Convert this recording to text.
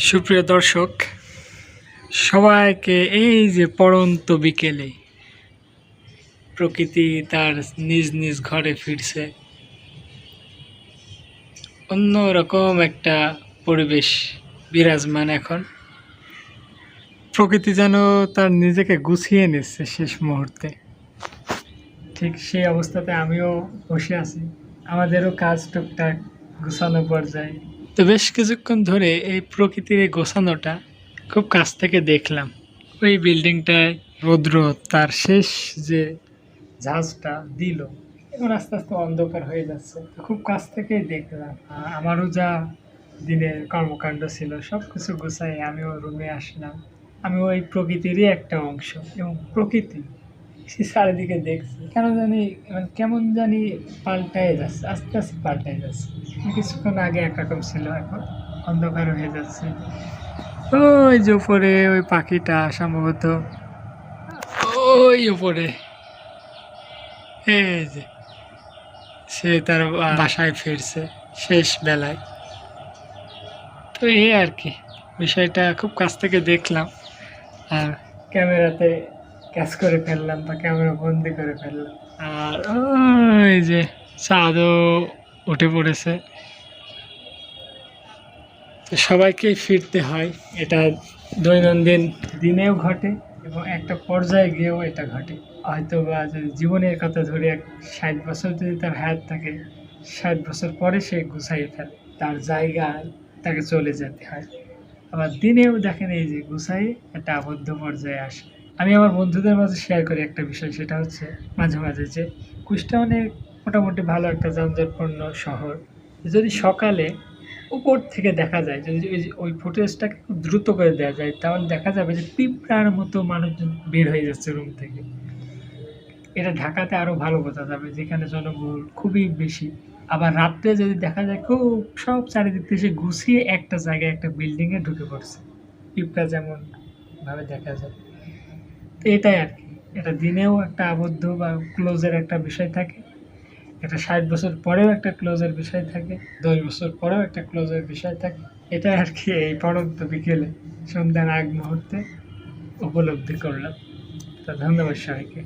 সুপ্রিয় দর্শক সবাইকে এই যে পড়ন্ত বিকেলে প্রকৃতি তার নিজ নিজ ঘরে ফিরছে, অন্যরকম একটা পরিবেশ বিরাজমান। এখন প্রকৃতি যেন তার নিজেকে গুছিয়ে নিচ্ছে শেষ মুহূর্তে। ঠিক সেই অবস্থাতে আমিও বসে আছি, আমাদেরও কাজ টুকটাক গুছানো পর্যায়ে। তো বেশ কিছুক্ষণ ধরে এই প্রকৃতির এই গোছানোটা খুব কাছ থেকে দেখলাম। ওই বিল্ডিংটায় রৌদ্র তার শেষ যে ঝাঁজটা দিল, এখন আস্তে আস্তে অন্ধকার হয়ে যাচ্ছে। তো খুব কাছ থেকেই দেখলাম। আমারও যা দিনের কর্মকাণ্ড ছিল সব কিছু গুছাই আমিও রুমে আসলাম। আমি ওই প্রকৃতিরই একটা অংশ, এবং প্রকৃতি সে চারিদিকে দেখছি কেন জানি, কেমন জানি পাল্টায় যাচ্ছে, আস্তে আস্তে পাল্টায় যাচ্ছে। কিছুক্ষণ আগে একরকম ছিল, এখন অন্ধকার হয়ে যাচ্ছে। ওই যে উপরে ওই পাখিটা সম্ভবত ওই উপরে, এই যে সে তার বাসায় ফিরছে শেষ বেলায়। তো এই আর কি, বিষয়টা খুব কাছ থেকে দেখলাম আর ক্যামেরাতে ক্যাচ করে ফেললাম বা ক্যামেরা বন্দি করে ফেললাম। আর ওই যে চাঁদও উঠে পড়েছে। তো সবাইকেই ফিরতে হয়, এটা দৈনন্দিন দিনেও ঘটে এবং একটা পর্যায়ে গিয়েও এটা ঘটে। হয়তো বা যদি জীবনের কথা ধরে 60 বছর যদি তার হায়াত থাকে, 60 বছর পরে সে গুছাইয়ে ফেলে, তার জায়গায় তাকে চলে যেতে হয়। আবার দিনেও দেখেন এই যে গুছাইয়ে একটা আবদ্ধ পর্যায়ে আসে। আমি আমার বন্ধুদের মাঝে শেয়ার করি একটা বিষয়, সেটা হচ্ছে মাঝে মাঝে যে কুষ্টা অনেক মোটামুটি ভালো একটা যানজটপূর্ণ শহর। যদি সকালে উপর থেকে দেখা যায়, যদি ওই ফুটেজটাকে খুব দ্রুত করে দেওয়া যায়, তাহলে দেখা যাবে যে পিঁপড়ার মতো মানুষজন বের হয়ে যাচ্ছে রুম থেকে। এটা ঢাকাতে আরও ভালো বোঝা যাবে, যেখানে জনবহুল খুবই বেশি। আবার রাত্রে যদি দেখা যায় খুব সব চারিদিক থেকে গুছিয়ে একটা জায়গায় একটা বিল্ডিংয়ে ঢুকে পড়ছে, পিঁপড়া যেমন ভাবে দেখা যায়। তো এটাই আর কি, এটা দিনেও একটা আবদ্ধ বা ক্লোজের একটা বিষয় থাকে, এটা 60 বছর পরেও একটা ক্লোজের বিষয় থাকে, 10 বছর পরেও একটা ক্লোজের বিষয় থাকে। এটা আর কি এই পড়ন্ত বিকেলে সন্ধ্যার আগ মুহূর্তে উপলব্ধি করলাম। তো ধন্যবাদ সবাইকে।